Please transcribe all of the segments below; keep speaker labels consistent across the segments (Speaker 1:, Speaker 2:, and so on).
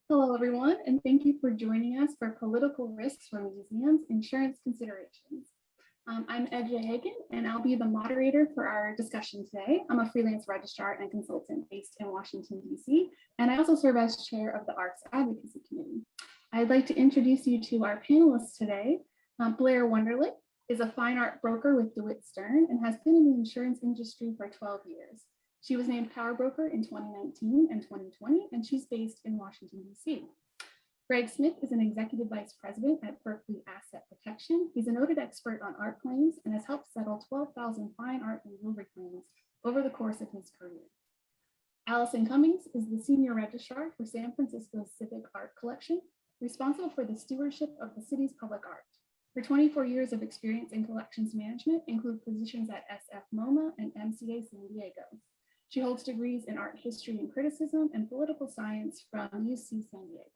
Speaker 1: Hello, everyone, and thank you for joining us for Political Risks for Museums Insurance Considerations. I'm Edja Hagen, and I'll be the moderator for our discussion today. I'm a freelance registrar and consultant based in Washington, D.C., and I also serve as chair of the ARCS Advocacy Committee. I'd like to introduce you to our panelists today. Blair Wunderlich is a fine art broker with DeWitt Stern and has been in the insurance industry for 12 years. She was named Power Broker in 2019 and 2020, and she's based in Washington, D.C. Greg Smith is an executive vice president at Berkeley Asset Protection. He's a noted expert on art claims and has helped settle 12,000 fine art and jewelry claims over the course of his career. Allison Cummings is the senior registrar for San Francisco's Civic Art Collection, responsible for the stewardship of the city's public art. Her 24 years of experience in collections management include positions at SF MoMA and MCA San Diego. She holds degrees in art history and criticism and political science from UC San Diego.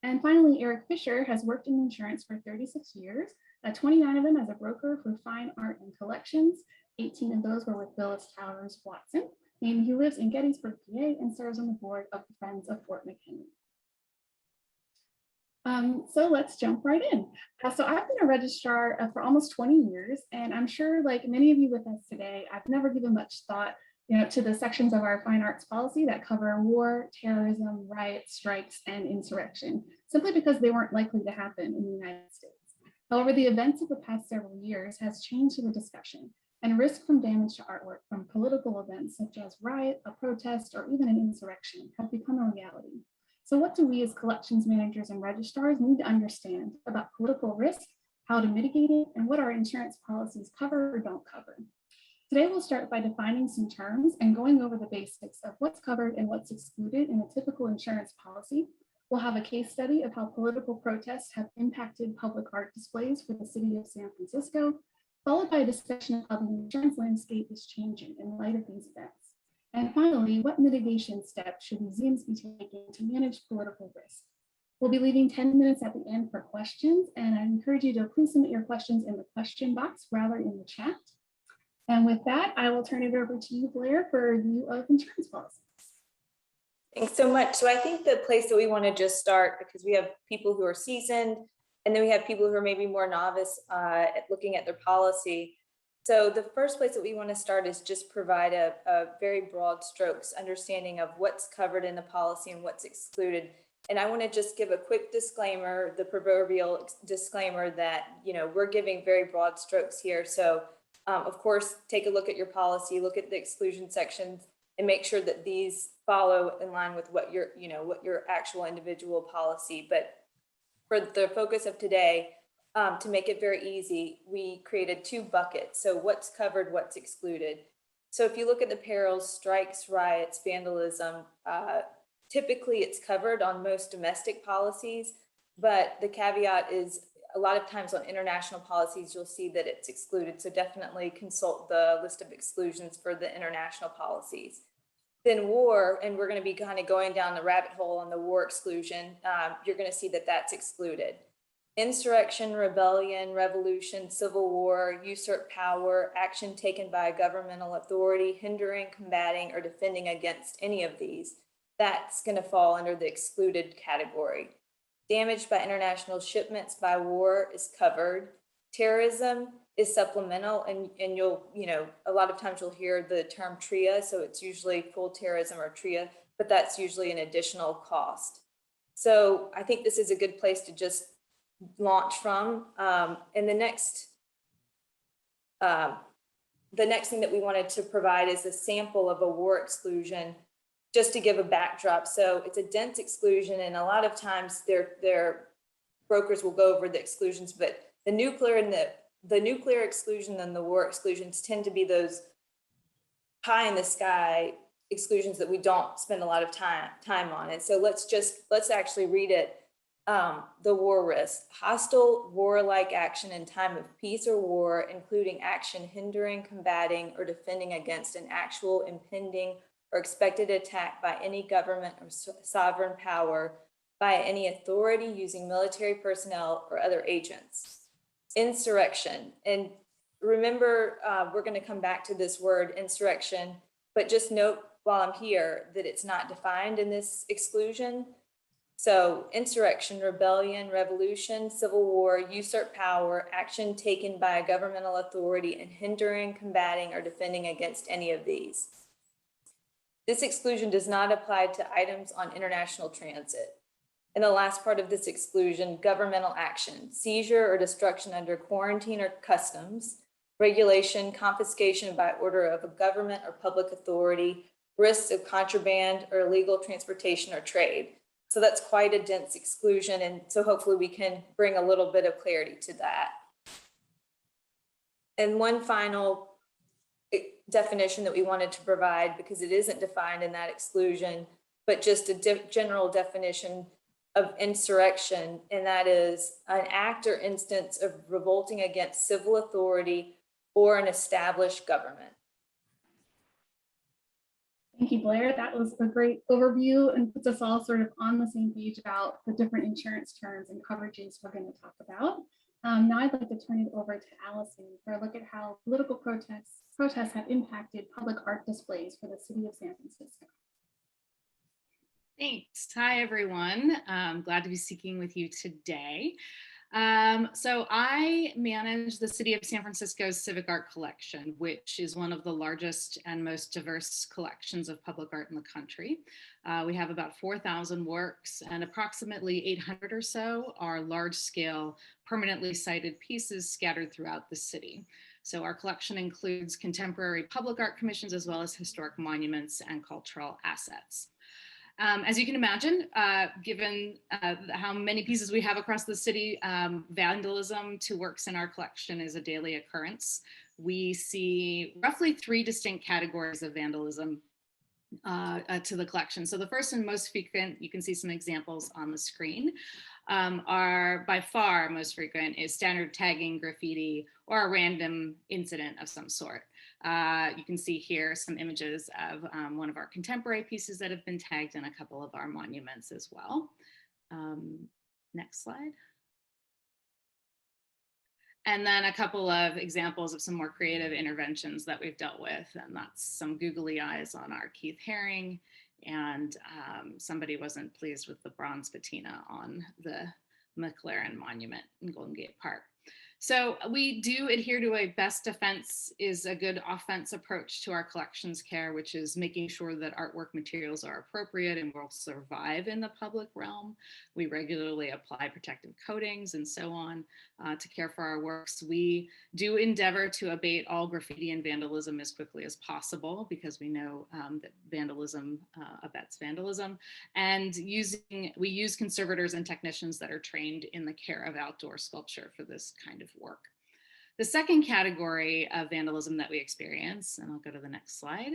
Speaker 1: And finally, Eric Fisher has worked in insurance for 36 years, 29 of them as a broker for fine art and collections. 18 of those were with Willis Towers Watson. And he lives in Gettysburg, PA, and serves on the board of the Friends of Fort McHenry. So let's jump right in. So I've been a registrar for almost 20 years, and I'm sure like many of you with us today, I've never given much thought to the sections of our fine arts policy that cover war, terrorism, riots, strikes, and insurrection, simply because they weren't likely to happen in the United States. However, the events of the past several years has changed the discussion, and risk from damage to artwork from political events such as riot, a protest, or even an insurrection have become a reality. So what do we as collections managers and registrars need to understand about political risk, how to mitigate it, and what our insurance policies cover or don't cover? Today, we'll start by defining some terms and going over the basics of what's covered and what's excluded in a typical insurance policy. We'll have a case study of how political protests have impacted public art displays for the city of San Francisco, followed by a discussion of how the insurance landscape is changing in light of these events. And finally, what mitigation steps should museums be taking to manage political risk? We'll be leaving 10 minutes at the end for questions, and I encourage you to please submit your questions in the question box rather in the chat. And with that, I will turn it over to you, Blair, for a review of insurance policies.
Speaker 2: Thanks so much. So I think the place that we want to just start, because we have people who are seasoned, and then we have people who are maybe more novice at looking at their policy. So the first place that we want to start is just provide a very broad strokes understanding of what's covered in the policy and what's excluded. And I want to just give a quick disclaimer, the proverbial disclaimer that, we're giving very broad strokes here. So of course, take a look at your policy, look at the exclusion sections, and make sure that these follow in line with what your actual individual policy. But for the focus of today, to make it very easy, we created two buckets. So what's covered, what's excluded. So if you look at the perils, strikes, riots, vandalism, typically it's covered on most domestic policies, but the caveat is a lot of times on international policies, you'll see that it's excluded. So definitely consult the list of exclusions for the international policies. Then war, and we're going to be kind of going down the rabbit hole on the war exclusion. You're going to see that that's excluded. Insurrection, rebellion, revolution, civil war, usurp power, action taken by a governmental authority, hindering, combating, or defending against any of these, that's going to fall under the excluded category. Damage by international shipments by war is covered. Terrorism is supplemental, and you'll, a lot of times you'll hear the term TRIA, so it's usually full terrorism or TRIA, but that's usually an additional cost. So I think this is a good place to just launch from. And the next thing that we wanted to provide is a sample of a war exclusion, just to give a backdrop. So it's a dense exclusion, and a lot of times their brokers will go over the exclusions, but the nuclear and the nuclear exclusion and the war exclusions tend to be those pie in the sky exclusions that we don't spend a lot of time on. And so let's actually read it. The war risk: hostile warlike action in time of peace or war, including action hindering, combating, or defending against an actual impending or expected attack by any government or sovereign power, by any authority using military personnel or other agents. Insurrection, and remember, we're going to come back to this word insurrection, but just note while I'm here that it's not defined in this exclusion. So insurrection, rebellion, revolution, civil war, usurp power, action taken by a governmental authority in hindering, combating, or defending against any of these. This exclusion does not apply to items on international transit. In the last part of this exclusion, governmental action, seizure or destruction under quarantine or customs, regulation, confiscation by order of a government or public authority, risks of contraband or illegal transportation or trade. So that's quite a dense exclusion. And so hopefully we can bring a little bit of clarity to that. And one final definition that we wanted to provide, because it isn't defined in that exclusion, but just a general definition of insurrection, and that is an act or instance of revolting against civil authority or an established government.
Speaker 1: Thank you, Blair. That was a great overview and puts us all sort of on the same page about the different insurance terms and coverages we're going to talk about. Now I'd like to turn it over to Allison for a look at how political protests have impacted public art displays for the city of San Francisco.
Speaker 3: Thanks. Hi, everyone. I'm glad to be speaking with you today. So I manage the City of San Francisco's Civic Art Collection, which is one of the largest and most diverse collections of public art in the country. We have about 4,000 works, and approximately 800 or so are large-scale, permanently sited pieces scattered throughout the city. So our collection includes contemporary public art commissions, as well as historic monuments and cultural assets. As you can imagine, given how many pieces we have across the city, vandalism to works in our collection is a daily occurrence. We see roughly 3 distinct categories of vandalism to the collection. So the first and most frequent, you can see some examples on the screen, are by far most frequent is standard tagging, graffiti, or a random incident of some sort. You can see here some images of one of our contemporary pieces that have been tagged and a couple of our monuments as well. Next slide. And then a couple of examples of some more creative interventions that we've dealt with. And that's some googly eyes on our Keith Haring, and somebody wasn't pleased with the bronze patina on the McLaren Monument in Golden Gate Park. So we do adhere to a best defense is a good offense approach to our collections care, which is making sure that artwork materials are appropriate and will survive in the public realm. We regularly apply protective coatings and so on to care for our works. We do endeavor to abate all graffiti and vandalism as quickly as possible, because we know that vandalism abets vandalism. And we use conservators and technicians that are trained in the care of outdoor sculpture for this kind of work. The second category of vandalism that we experience, and I'll go to the next slide,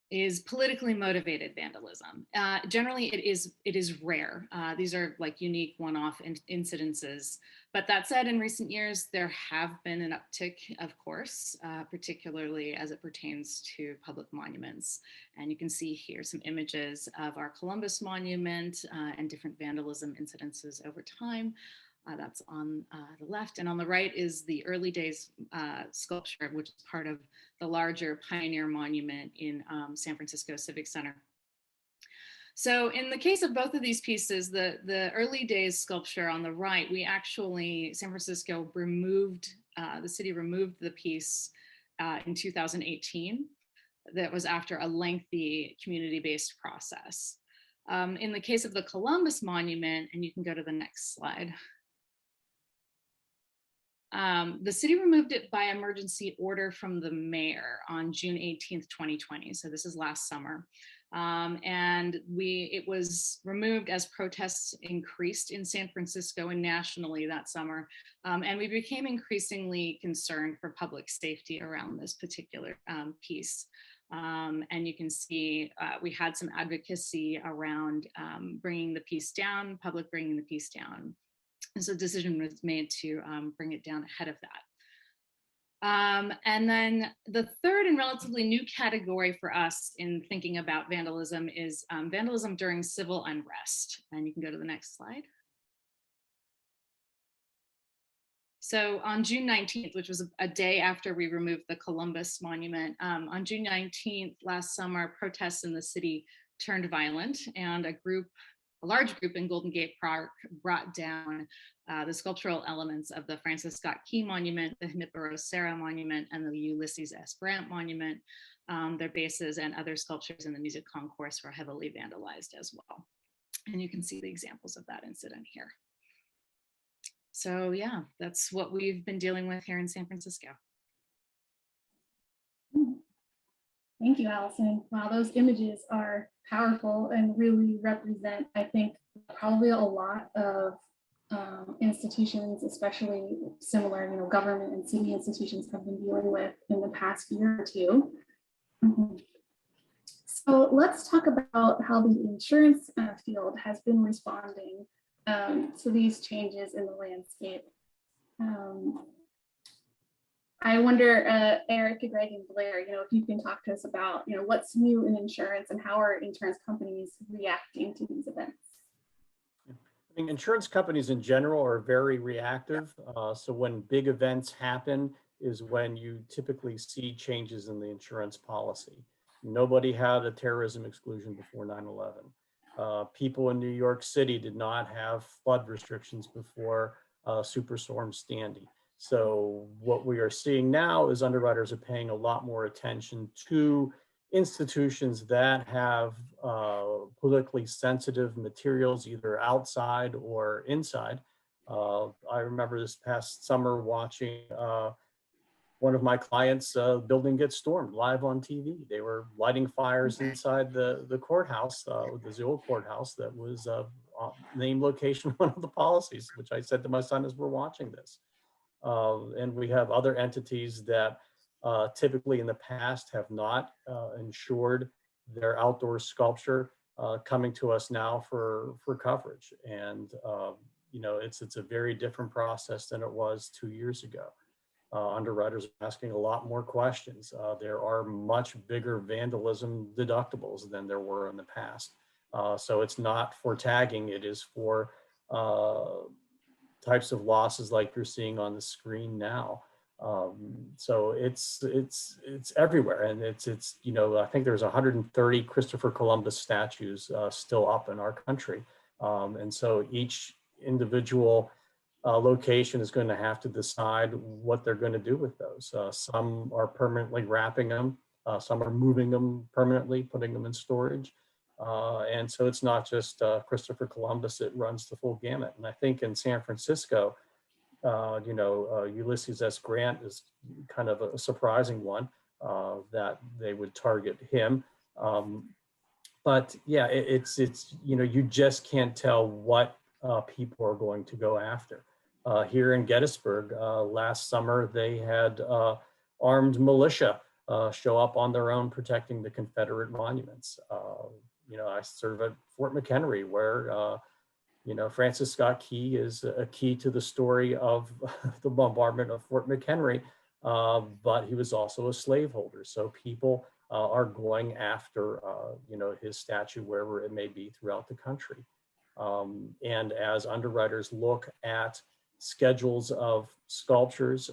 Speaker 3: is politically motivated vandalism. Generally, it is rare. These are like unique one-off incidences. But that said, in recent years, there have been an uptick, of course, particularly as it pertains to public monuments. And you can see here some images of our Columbus Monument and different vandalism incidences over time. That's on the left, and on the right is the early days sculpture, which is part of the larger Pioneer Monument in San Francisco Civic Center. So in the case of both of these pieces, the early days sculpture on the right, San Francisco removed, the city removed the piece in 2018. That was after a lengthy community-based process. In the case of the Columbus Monument, and you can go to the next slide, the city removed it by emergency order from the mayor on June 18th, 2020. So this is last summer. And it was removed as protests increased in San Francisco and nationally that summer. And we became increasingly concerned for public safety around this particular piece. And you can see we had some advocacy around bringing the piece down, public bringing the piece down. And so a decision was made to bring it down ahead of that. And then the third and relatively new category for us in thinking about vandalism is vandalism during civil unrest. And you can go to the next slide. So on June 19th, which was a day after we removed the Columbus Monument, on June 19th last summer, protests in the city turned violent, and a large group in Golden Gate Park brought down the sculptural elements of the Francis Scott Key Monument, the Junipero Serra Monument, and the Ulysses S. Grant Monument. Their bases and other sculptures in the Music Concourse were heavily vandalized as well. And you can see the examples of that incident here. So yeah, that's what we've been dealing with here in San Francisco.
Speaker 1: Thank you, Allison. Wow, those images are powerful and really represent, I think, probably a lot of institutions, especially similar, government and city institutions have been dealing with in the past year or two. So let's talk about how the insurance field has been responding to these changes in the landscape. I wonder, Eric, Greg, and Blair, if you can talk to us about, what's new in insurance and how are insurance companies reacting to these events?
Speaker 4: I mean, insurance companies in general are very reactive. So when big events happen is when you typically see changes in the insurance policy. Nobody had a terrorism exclusion before 9/11. People in New York City did not have flood restrictions before Superstorm Sandy. So what we are seeing now is underwriters are paying a lot more attention to institutions that have politically sensitive materials, either outside or inside. I remember this past summer watching one of my clients' building get stormed live on TV. They were lighting fires inside the courthouse, the Zool courthouse that was named location one of the policies, which I said to my son as we're watching this. And we have other entities that typically in the past have not insured their outdoor sculpture coming to us now for coverage. And, it's a very different process than it was 2 years ago. Underwriters are asking a lot more questions. There are much bigger vandalism deductibles than there were in the past. So it's not for tagging, it is for types of losses like you're seeing on the screen now. So it's everywhere, and it's I think there's 130 Christopher Columbus statues still up in our country, and so each individual location is going to have to decide what they're going to do with those. Some are permanently wrapping them, some are moving them permanently, putting them in storage. And so it's not just Christopher Columbus, it runs the full gamut. And I think in San Francisco, Ulysses S. Grant is kind of a surprising one that they would target him. But yeah, it's you just can't tell what people are going to go after. Here in Gettysburg, last summer, they had armed militia show up on their own protecting the Confederate monuments. I serve at Fort McHenry, where Francis Scott Key is a key to the story of the bombardment of Fort McHenry, but he was also a slaveholder. So people are going after, his statue wherever it may be throughout the country. And as underwriters look at schedules of sculptures,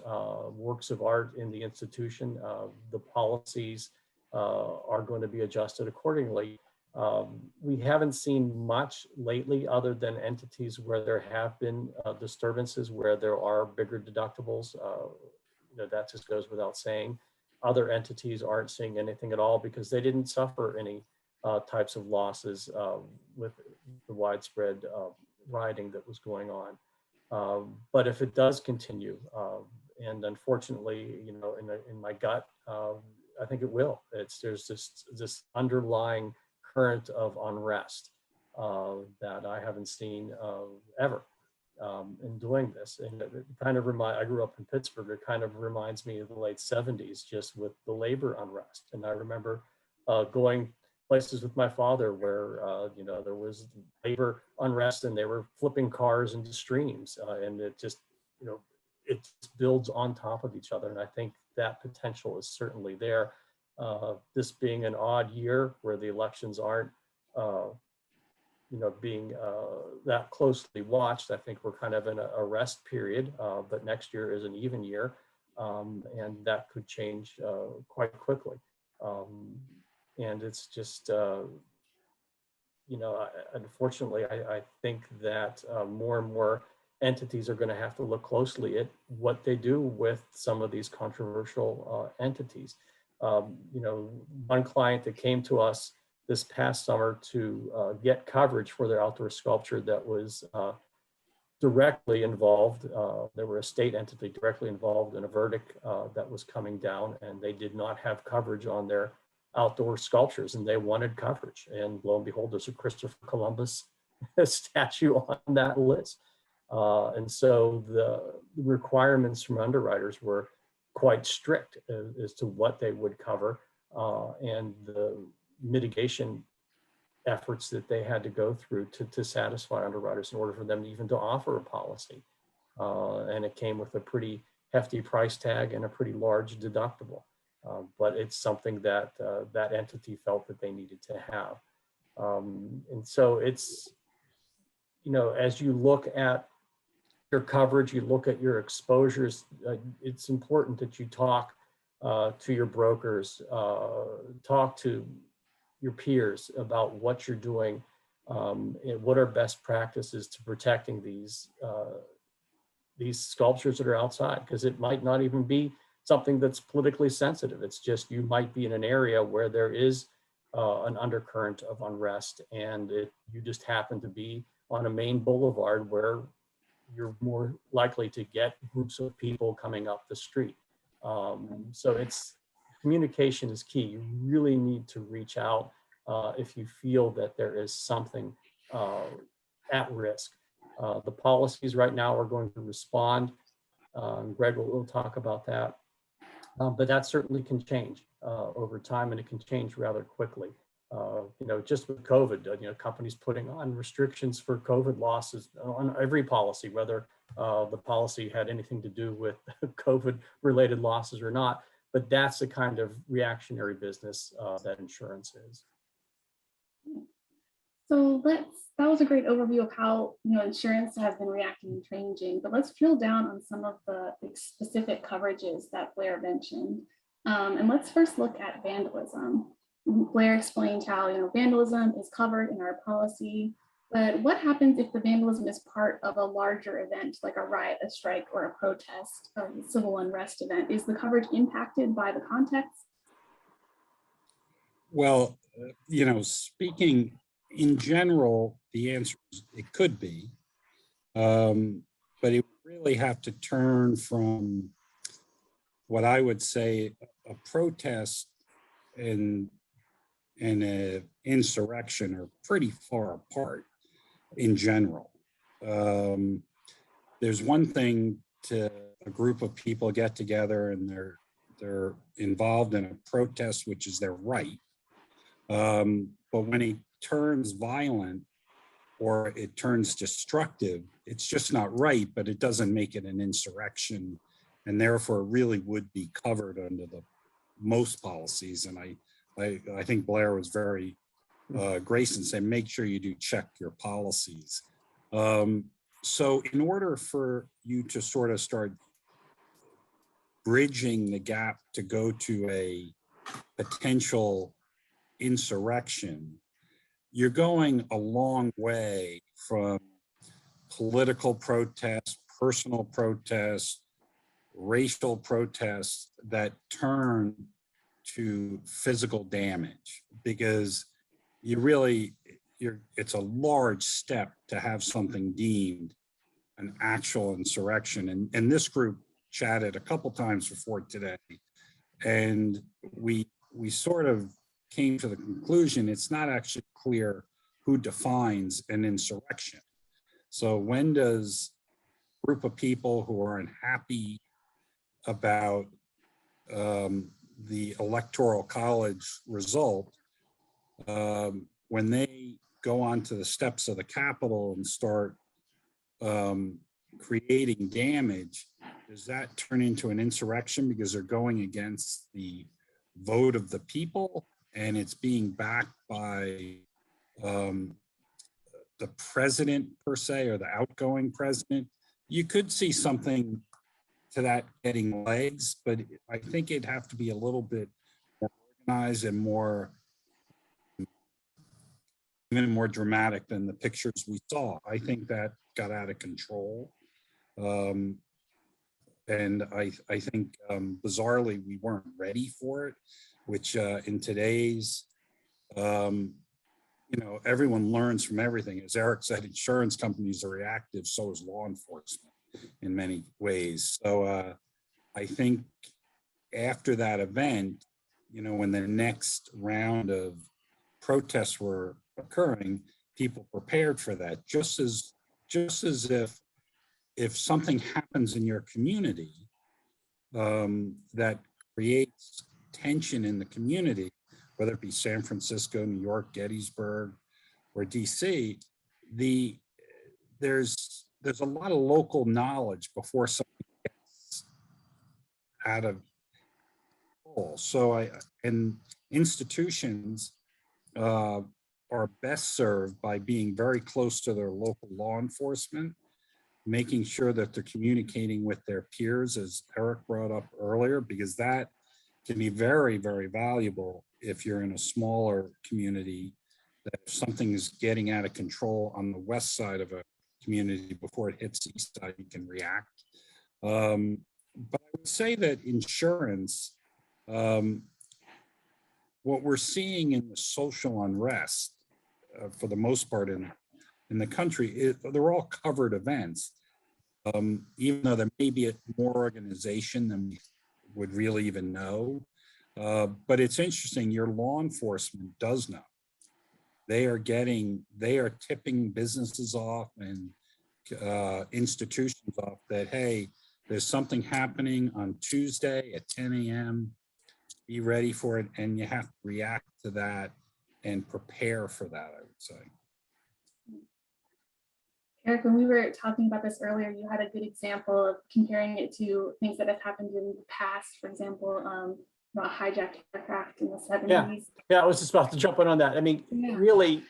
Speaker 4: works of art in the institution, the policies are going to be adjusted accordingly. We haven't seen much lately other than entities where there have been disturbances where there are bigger deductibles. That just goes without saying. Other entities aren't seeing anything at all because they didn't suffer any types of losses with the widespread rioting that was going on. But if it does continue, and unfortunately, in my gut, I think it will. There's this underlying current of unrest that I haven't seen ever in doing this. And it kind of I grew up in Pittsburgh, it kind of reminds me of the late 70s, just with the labor unrest. And I remember going places with my father where, there was labor unrest and they were flipping cars into streams. And it just, it builds on top of each other. And I think that potential is certainly there. This being an odd year where the elections aren't, being that closely watched, I think we're kind of in a rest period, but next year is an even year, and that could change quite quickly. And it's just, unfortunately, I think that more and more entities are going to have to look closely at what they do with some of these controversial entities. One client that came to us this past summer to get coverage for their outdoor sculpture that was directly involved. There were a state entity directly involved in a verdict that was coming down, and they did not have coverage on their outdoor sculptures, and they wanted coverage. And lo and behold, there's a Christopher Columbus statue on that list. And so the requirements from underwriters were quite strict as to what they would cover, and the mitigation efforts that they had to go through to satisfy underwriters in order for them even to offer a policy. And it came with a pretty hefty price tag and a pretty large deductible. But it's something that that entity felt that they needed to have. And so it's, as you look at your coverage, you look at your exposures, it's important that you talk to your brokers, talk to your peers about what you're doing, and what are best practices to protecting these sculptures that are outside, because it might not even be something that's politically sensitive. It's just you might be in an area where there is an undercurrent of unrest, and you just happen to be on a main boulevard where you're more likely to get groups of people coming up the street. So communication is key. You really need to reach out if you feel that there is something at risk. The policies right now are going to respond. Greg will talk about that. But that certainly can change over time, and it can change rather quickly. Just with COVID, companies putting on restrictions for COVID losses on every policy, whether the policy had anything to do with COVID-related losses or not. But that's the kind of reactionary business that insurance is.
Speaker 1: So that was a great overview of how insurance has been reacting and changing, but let's drill down on some of the specific coverages that Blair mentioned. And let's first look at vandalism. Blair explained how vandalism is covered in our policy, but what happens if the vandalism is part of a larger event like a riot, a strike, or a protest, a civil unrest event? Is the coverage impacted by the context?
Speaker 5: Well, speaking in general, the answer is it could be, but it would really have to turn from what I would say a protest and an insurrection are pretty far apart in general. There's one thing to a group of people get together and they're involved in a protest, which is their right. But when it turns violent or it turns destructive, it's just not right, but it doesn't make it an insurrection, and therefore it really would be covered under the most policies. And I think Blair was very gracious and said, make sure you do check your policies. So in order for you to sort of start bridging the gap to go to a potential insurrection, you're going a long way from political protests, personal protests, racial protests that turn to physical damage, because it's a large step to have something deemed an actual insurrection. And this group chatted a couple times before today, and we sort of came to the conclusion it's not actually clear who defines an insurrection. So when does a group of people who are unhappy about the Electoral College result, when they go onto the steps of the Capitol and start creating damage, does that turn into an insurrection because they're going against the vote of the people and it's being backed by the president per se, or the outgoing president? You could see something to that getting legs, but I think it'd have to be a little bit more organized and more even more dramatic than the pictures we saw. I think that got out of control. And I think bizarrely, we weren't ready for it, which in today's, everyone learns from everything. As Eric said, insurance companies are reactive, so is law enforcement in many ways. So I think after that event, when the next round of protests were occurring, people prepared for that, just as if something happens in your community that creates tension in the community, whether it be San Francisco, New York, Gettysburg, or DC, there's a lot of local knowledge before something gets out of control. So and institutions are best served by being very close to their local law enforcement, making sure that they're communicating with their peers, as Eric brought up earlier, because that can be very, very valuable if you're in a smaller community, that if something is getting out of control on the west side of a community before it hits the east side, you can react. But I would say that insurance, what we're seeing in the social unrest, for the most part in the country, they're all covered events, even though there may be more organization than we would really even know. But it's interesting, your law enforcement does know. They are tipping businesses off and institutions off that, hey, there's something happening on Tuesday at 10 a.m. Be ready for it, and you have to react to that and prepare for that, I would say.
Speaker 1: Eric, when we were talking about this earlier, you had a good example of comparing it to things that have happened in the past. For example, hijacked aircraft in the 70s.
Speaker 4: Yeah, I was just about to jump in on that. I mean, really,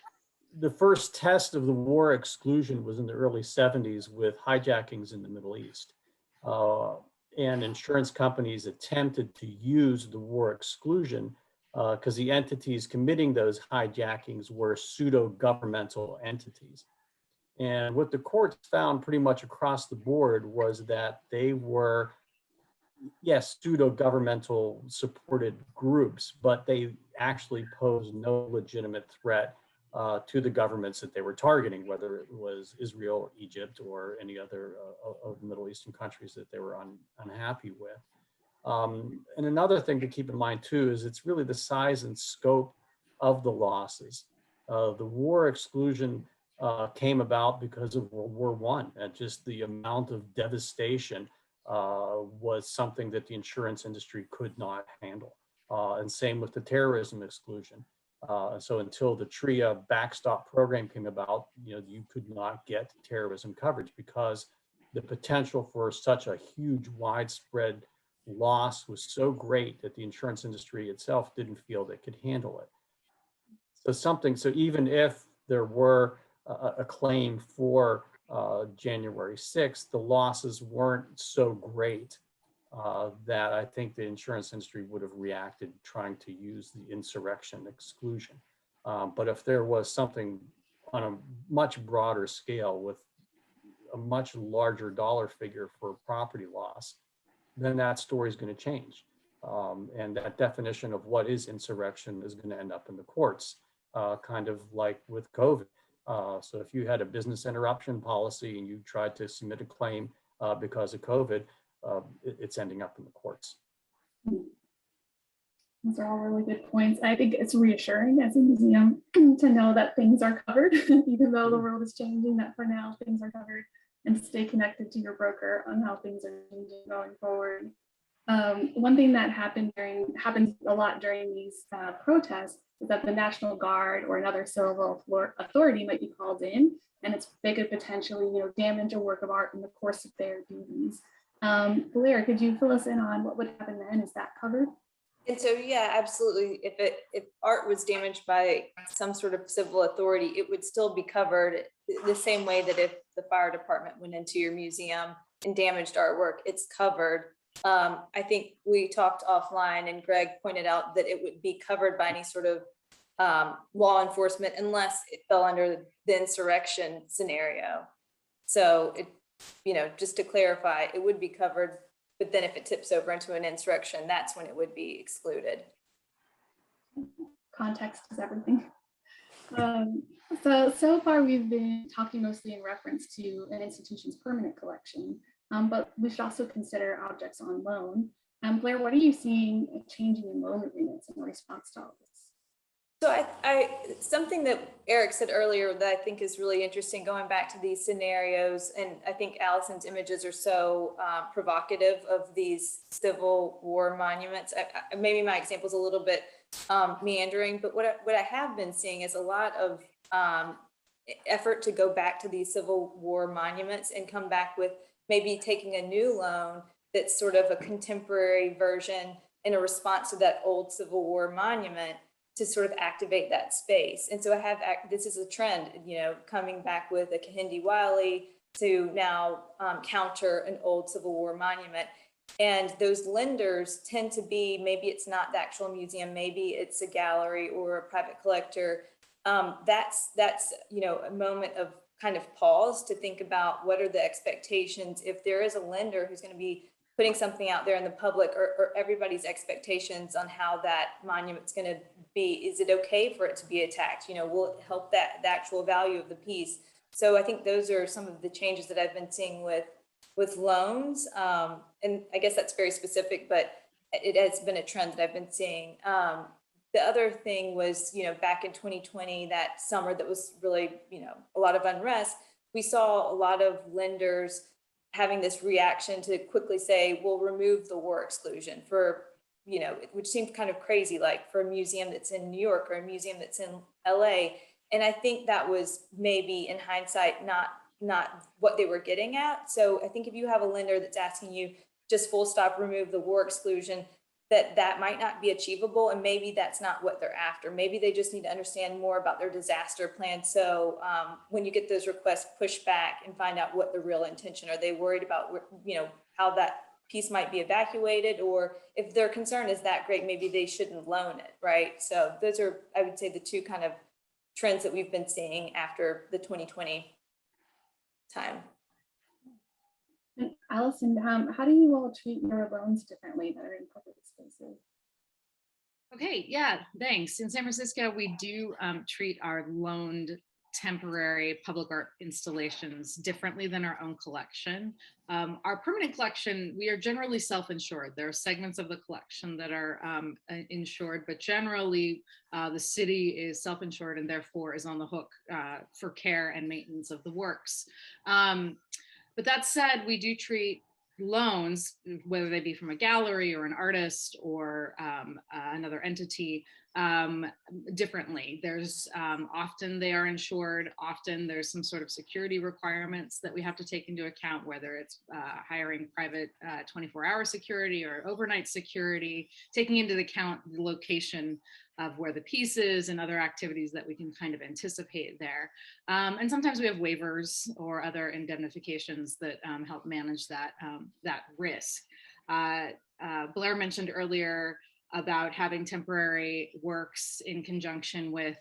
Speaker 4: the first test of the war exclusion was in the early 70s with hijackings in the Middle East. And insurance companies attempted to use the war exclusion because the entities committing those hijackings were pseudo-governmental entities. And what the courts found pretty much across the board was that they were, yes, pseudo-governmental supported groups, but they actually posed no legitimate threat to the governments that they were targeting, whether it was Israel, Egypt, or any other of the Middle Eastern countries that they were unhappy with. And another thing to keep in mind too is it's really the size and scope of the losses. The war exclusion came about because of World War I. Just the amount of devastation was something that the insurance industry could not handle. And same with the terrorism exclusion. So until the TRIA backstop program came about, you could not get terrorism coverage because the potential for such a huge widespread loss was so great that the insurance industry itself didn't feel they could handle it. So even if there were a claim for January 6th, the losses weren't so great that I think the insurance industry would have reacted trying to use the insurrection exclusion. But if there was something on a much broader scale with a much larger dollar figure for property loss, then that story is going to change. And that definition of what is insurrection is going to end up in the courts, kind of like with COVID. So if you had a business interruption policy and you tried to submit a claim because of COVID, it's ending up in the courts.
Speaker 1: Those are all really good points. I think it's reassuring as a museum to know that things are covered, even though the world is changing, that for now things are covered, and stay connected to your broker on how things are changing going forward. One thing that happens a lot during these protests is that the National Guard or another civil authority might be called in, and they could potentially damage a work of art in the course of their duties. Blair, could you fill us in on what would happen then? Is that covered?
Speaker 2: And so, yeah, absolutely. If art was damaged by some sort of civil authority, it would still be covered the same way that if the fire department went into your museum and damaged artwork, it's covered. I think we talked offline and Greg pointed out that it would be covered by any sort of law enforcement unless it fell under the insurrection scenario. So it, just to clarify, it would be covered, but then if it tips over into an insurrection, that's when it would be excluded.
Speaker 1: Context is everything. So far we've been talking mostly in reference to an institution's permanent collection, but we should also consider objects on loan. Blair, what are you seeing changing in loan agreements in response to all this?
Speaker 2: So something that Eric said earlier that I think is really interesting, going back to these scenarios, and I think Allison's images are so provocative of these Civil War monuments. Maybe my example is a little bit meandering, but what I have been seeing is a lot of effort to go back to these Civil War monuments and come back with maybe taking a new loan that's sort of a contemporary version in a response to that old Civil War monument to sort of activate that space. And so this is a trend, coming back with a Kahindi Wiley to now counter an old Civil War monument. And those lenders tend to be, maybe it's not the actual museum, maybe it's a gallery or a private collector. That's a moment of kind of pause to think about what are the expectations if there is a lender who's going to be putting something out there in the public, or everybody's expectations on how that monument's going to be. Is it okay for it to be attacked? Will it help the actual value of the piece? So I think those are some of the changes that I've been seeing with loans. And I guess that's very specific, but it has been a trend that I've been seeing. The other thing was, back in 2020, that summer that was really, a lot of unrest, we saw a lot of lenders having this reaction to quickly say, we'll remove the war exclusion for, which seemed kind of crazy, like for a museum that's in New York or a museum that's in LA. And I think that was maybe in hindsight, not what they were getting at. So I think if you have a lender that's asking you just full stop, remove the war exclusion, that might not be achievable. And maybe that's not what they're after. Maybe they just need to understand more about their disaster plan. So when you get those requests, push back and find out what the real intention. Are they worried about, how that piece might be evacuated? Or if their concern is that great, maybe they shouldn't loan it, right? So those are, I would say, the two kind of trends that we've been seeing after the 2020 time.
Speaker 1: And Allison, how do you all treat your loans differently that are in public spaces?
Speaker 3: Okay, yeah, thanks. In San Francisco, we do treat our loaned temporary public art installations differently than our own collection. Our permanent collection, we are generally self-insured. There are segments of the collection that are insured, but generally the city is self-insured and therefore is on the hook for care and maintenance of the works. But that said, we do treat loans, whether they be from a gallery or an artist or another entity, differently. There's often they are insured, often there's some sort of security requirements that we have to take into account, whether it's hiring private 24-hour security or overnight security, taking into account the location of where the piece is and other activities that we can kind of anticipate there. And sometimes we have waivers or other indemnifications that help manage that, that risk. Blair mentioned earlier about having temporary works in conjunction with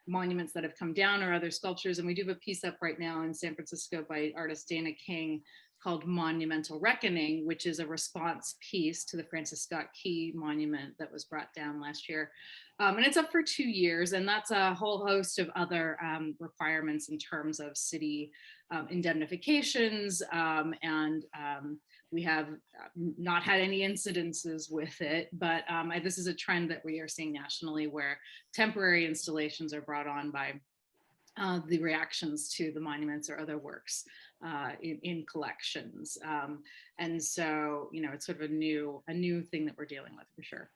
Speaker 3: monuments that have come down or other sculptures. And we do have a piece up right now in San Francisco by artist Dana King called Monumental Reckoning, which is a response piece to the Francis Scott Key monument that was brought down last year. And it's up for 2 years, and that's a whole host of other requirements in terms of city indemnifications, and we have not had any incidences with it, but this is a trend that we are seeing nationally where temporary installations are brought on by the reactions to the monuments or other works in collections. And so, it's sort of a new thing that we're dealing with for sure.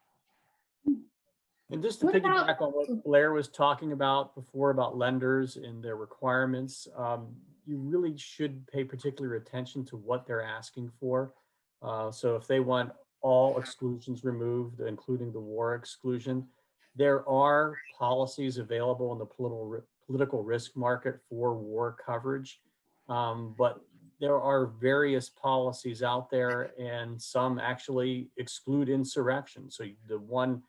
Speaker 4: And just to piggyback on what Blair was talking about before about lenders and their requirements, you really should pay particular attention to what they're asking for. So if they want all exclusions removed, including the war exclusion, there are policies available in the political risk market for war coverage. But there are various policies out there, and some actually exclude insurrection. So the one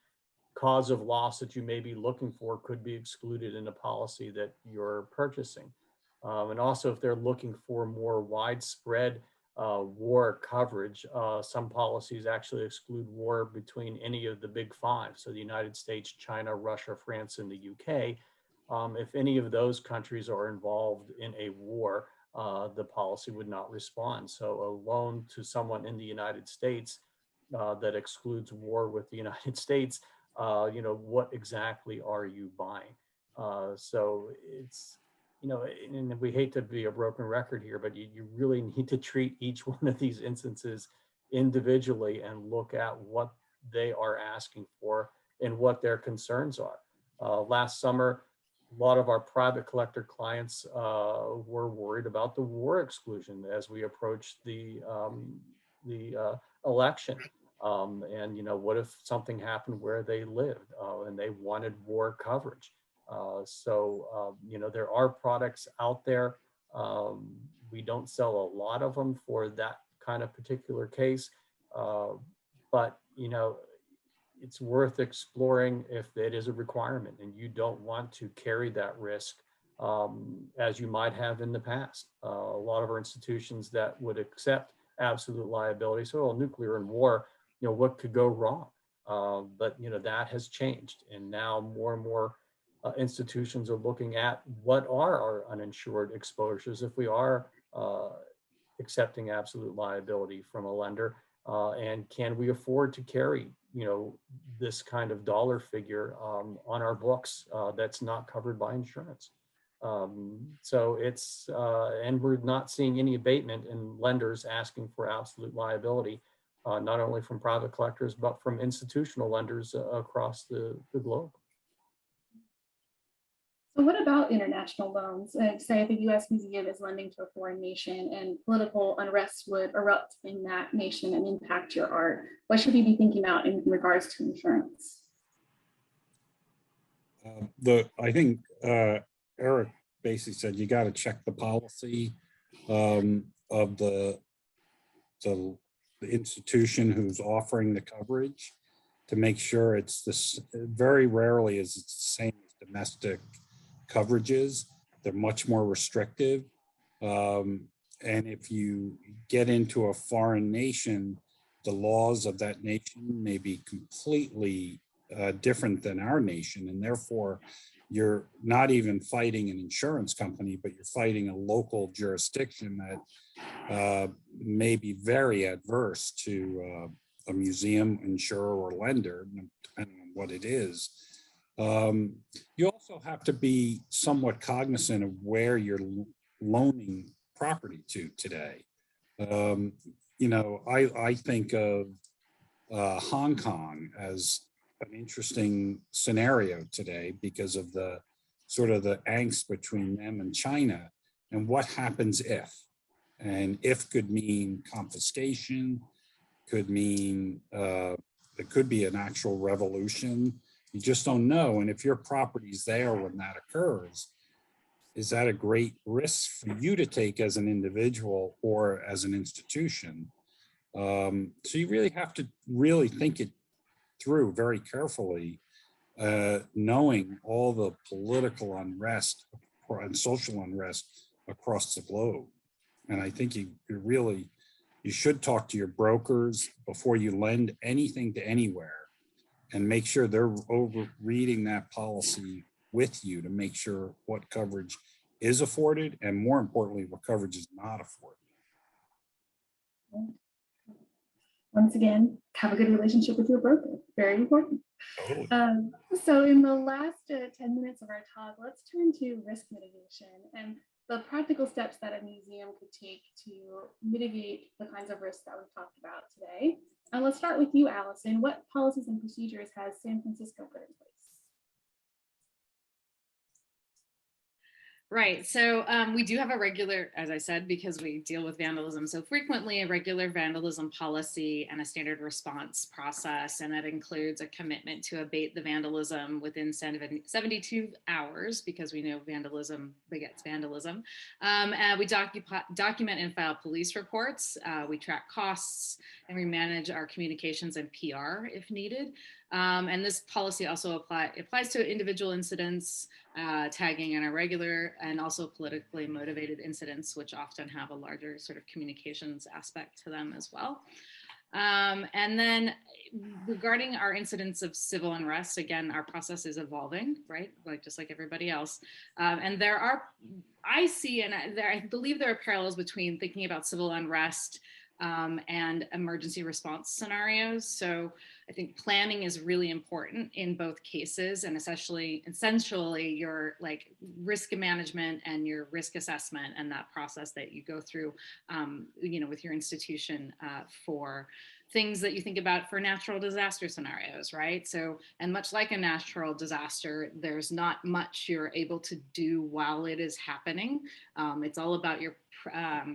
Speaker 4: cause of loss that you may be looking for could be excluded in a policy that you're purchasing. And also, if they're looking for more widespread war coverage, some policies actually exclude war between any of the big five. So the United States, China, Russia, France, and the UK. If any of those countries are involved in a war, the policy would not respond. So a loan to someone in the United States that excludes war with the United States, what exactly are you buying? So it's, and we hate to be a broken record here, but you really need to treat each one of these instances individually and look at what they are asking for and what their concerns are. Last summer, a lot of our private collector clients were worried about the war exclusion as we approached the election. And what if something happened where they lived and they wanted war coverage? There are products out there. We don't sell a lot of them for that kind of particular case, but it's worth exploring if it is a requirement and you don't want to carry that risk as you might have in the past. A lot of our institutions that would accept absolute liability, so nuclear and war, what could go wrong? But that has changed, and now more and more institutions are looking at what are our uninsured exposures if we are accepting absolute liability from a lender, and can we afford to carry this kind of dollar figure on our books that's not covered by insurance. So it's and we're not seeing any abatement in lenders asking for absolute liability, not only from private collectors but from institutional lenders across the globe.
Speaker 1: So what about international loans? Say if the U.S. Museum is lending to a foreign nation and political unrest would erupt in that nation and impact your art, what should we be thinking about in regards to insurance?
Speaker 5: I think Eric basically said you got to check the policy of the institution who's offering the coverage to make sure it's this. Very rarely is it the same as domestic coverages. They're much more restrictive. And if you get into a foreign nation, the laws of that nation may be completely different than our nation. And therefore, you're not even fighting an insurance company, but you're fighting a local jurisdiction that may be very adverse to a museum, insurer, or lender, depending on what it is. You also have to be somewhat cognizant of where you're loaning property to today. I think of Hong Kong as an interesting scenario today because of the sort of the angst between them and China and what happens if. And if could mean confiscation, could mean it could be an actual revolution. You just don't know. And if your property's there when that occurs, is that a great risk for you to take as an individual or as an institution? So you really have to really think it through very carefully, knowing all the political unrest and social unrest across the globe. And I think you should talk to your brokers before you lend anything to anywhere and make sure they're over reading that policy with you to make sure what coverage is afforded and, more importantly, what coverage is not afforded.
Speaker 1: Once again, have a good relationship with your broker. Very important.
Speaker 5: Totally.
Speaker 1: So in the last 10 minutes of our talk, let's turn to risk mitigation and the practical steps that a museum could take to mitigate the kinds of risks that we've talked about today. And let's start with you, Allison. What policies and procedures has San Francisco put in place?
Speaker 3: Right. So we do have a regular, as I said, because we deal with vandalism so frequently, a regular vandalism policy and a standard response process. And that includes a commitment to abate the vandalism within 72 hours, because we know vandalism begets vandalism. And we document and file police reports. We track costs and we manage our communications and PR if needed. And this policy also applies to individual incidents, tagging and irregular, and also politically motivated incidents, which often have a larger sort of communications aspect to them as well. And then regarding our incidents of civil unrest, again, our process is evolving, right? Like just like everybody else. And there are, I see, and I believe there are parallels between thinking about civil unrest and emergency response scenarios. So I think planning is really important in both cases, and essentially your like risk management and your risk assessment and that process that you go through, with your institution for things that you think about for natural disaster scenarios, right? So, and much like a natural disaster, there's not much you're able to do while it is happening. It's all about your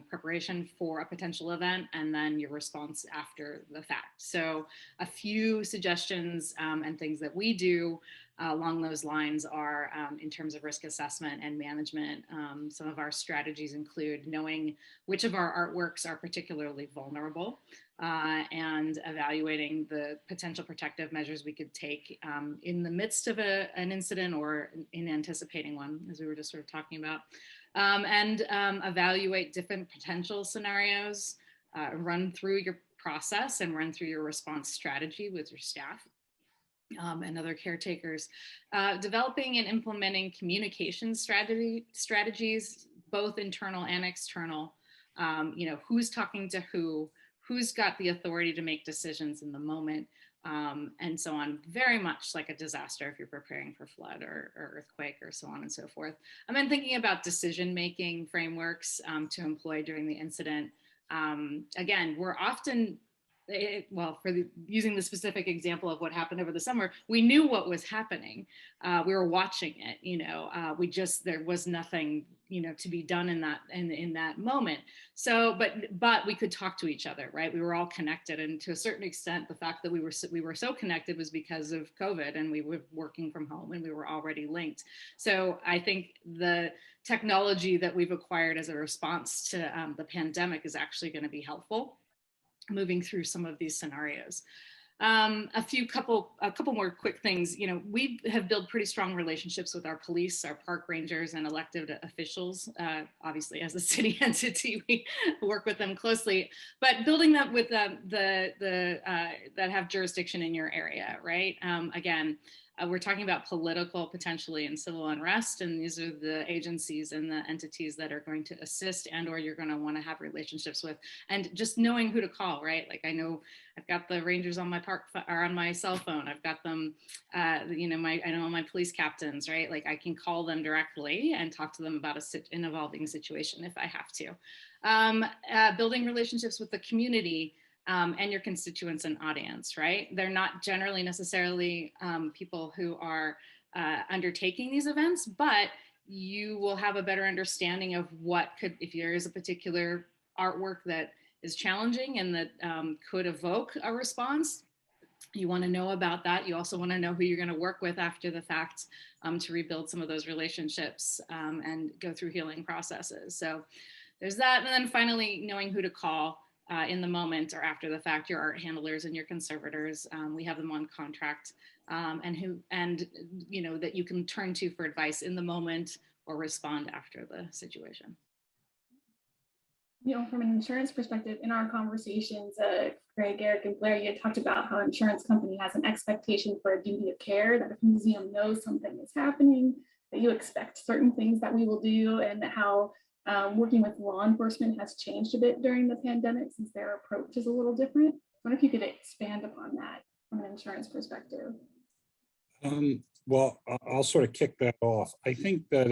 Speaker 3: preparation for a potential event and then your response after the fact. So a few suggestions and things that we do along those lines are in terms of risk assessment and management. Some of our strategies include knowing which of our artworks are particularly vulnerable and evaluating the potential protective measures we could take in the midst of an incident or in anticipating one, as we were just sort of talking about. And evaluate different potential scenarios, run through your process and run through your response strategy with your staff and other caretakers. Developing and implementing communication strategies, both internal and external. Who's talking to who's got the authority to make decisions in the moment, and so on, very much like a disaster if you're preparing for flood or earthquake or so on and so forth. And then thinking about decision-making frameworks to employ during the incident. Again, we're often, using the specific example of what happened over the summer, we knew what was happening. We were watching it, there was nothing, to be done in that moment. So, but we could talk to each other, right? We were all connected. And to a certain extent, the fact that we were so connected was because of COVID, and we were working from home and we were already linked. So I think the technology that we've acquired as a response to the pandemic is actually going to be helpful moving through some of these scenarios. A couple more quick things. We have built pretty strong relationships with our police, our park rangers, and elected officials. Obviously, as a city entity, we work with them closely. But building that with that have jurisdiction in your area, right? Again, we're talking about political, potentially, and civil unrest, and these are the agencies and the entities that are going to assist and/or you're going to want to have relationships with, and just knowing who to call, right? Like I know I've got the rangers on my on my cell phone. I've got them, I know my police captains, right? Like I can call them directly and talk to them about an evolving situation if I have to. Building relationships with the community. And your constituents and audience, right? They're not generally necessarily people who are undertaking these events, but you will have a better understanding of if there is a particular artwork that is challenging and that could evoke a response. You want to know about that. You also want to know who you're going to work with after the fact to rebuild some of those relationships and go through healing processes. So there's that. And then finally, knowing who to call in the moment or after the fact, your art handlers and your conservators. We have them on contract and that you can turn to for advice in the moment or respond after the situation.
Speaker 1: From an insurance perspective, in our conversations, Greg, Eric, and Blair, you had talked about how an insurance company has an expectation for a duty of care, that if a museum knows something is happening, that you expect certain things that we will do, and how working with law enforcement has changed a bit during the pandemic since their approach is a little different. I wonder if you could expand upon that from an insurance perspective.
Speaker 5: Well, I'll sort of kick that off. I think that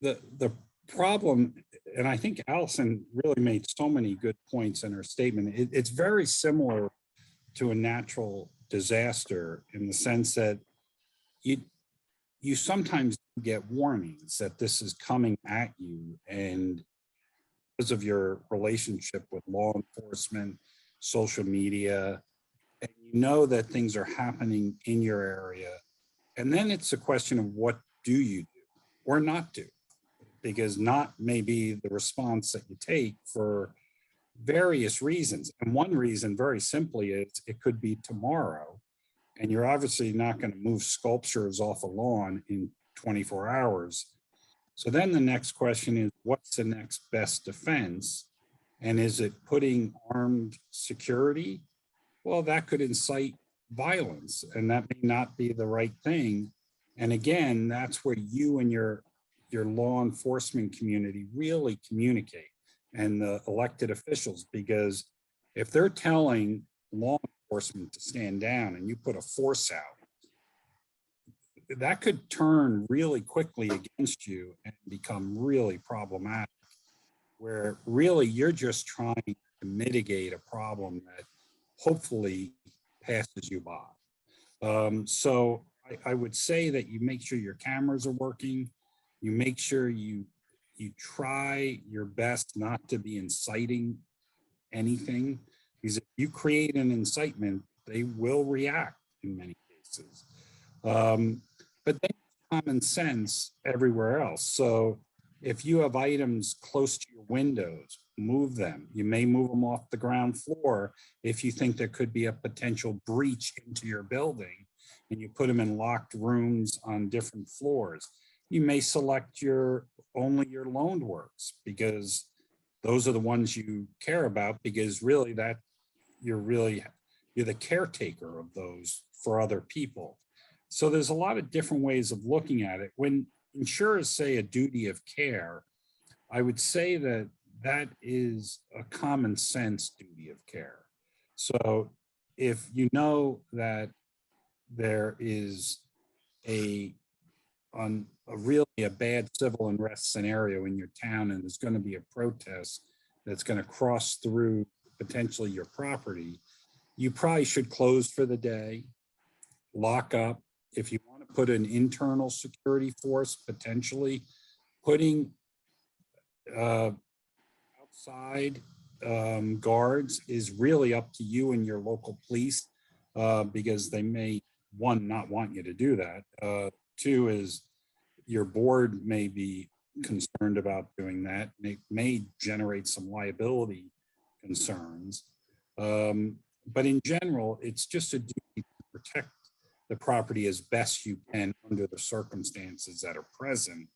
Speaker 5: the problem, and I think Allison really made so many good points in her statement, it's very similar to a natural disaster in the sense that you sometimes get warnings that this is coming at you, and because of your relationship with law enforcement, social media, and you know that things are happening in your area. And then it's a question of what do you do or not do, because not may be the response that you take for various reasons. And one reason very simply is it could be tomorrow and you're obviously not going to move sculptures off a lawn in 24 hours. So then the next question is, what's the next best defense? And is it putting armed security? Well, that could incite violence, and that may not be the right thing. And again, that's where you and your law enforcement community really communicate, and the elected officials, because if they're telling law enforcement to stand down and you put a force out, that could turn really quickly against you and become really problematic, where really you're just trying to mitigate a problem that hopefully passes you by. So I would say that you make sure your cameras are working, you make sure you try your best not to be inciting anything, because if you create an incitement, they will react in many cases. But then common sense everywhere else. So if you have items close to your windows, move them. You may move them off the ground floor if you think there could be a potential breach into your building, and you put them in locked rooms on different floors. You may select only your loaned works, because those are the ones you care about, because really you're the caretaker of those for other people. So there's a lot of different ways of looking at it. When insurers say a duty of care, I would say that that is a common sense duty of care. So if you know that there is a really a bad civil unrest scenario in your town, and there's going to be a protest that's going to cross through potentially your property, you probably should close for the day, lock up. If you want to put an internal security force, potentially putting outside guards is really up to you and your local police, because they may, one, not want you to do that. Two is your board may be concerned about doing that. It may generate some liability concerns. But in general, it's just a duty to protect the property as best you can under the circumstances that are present,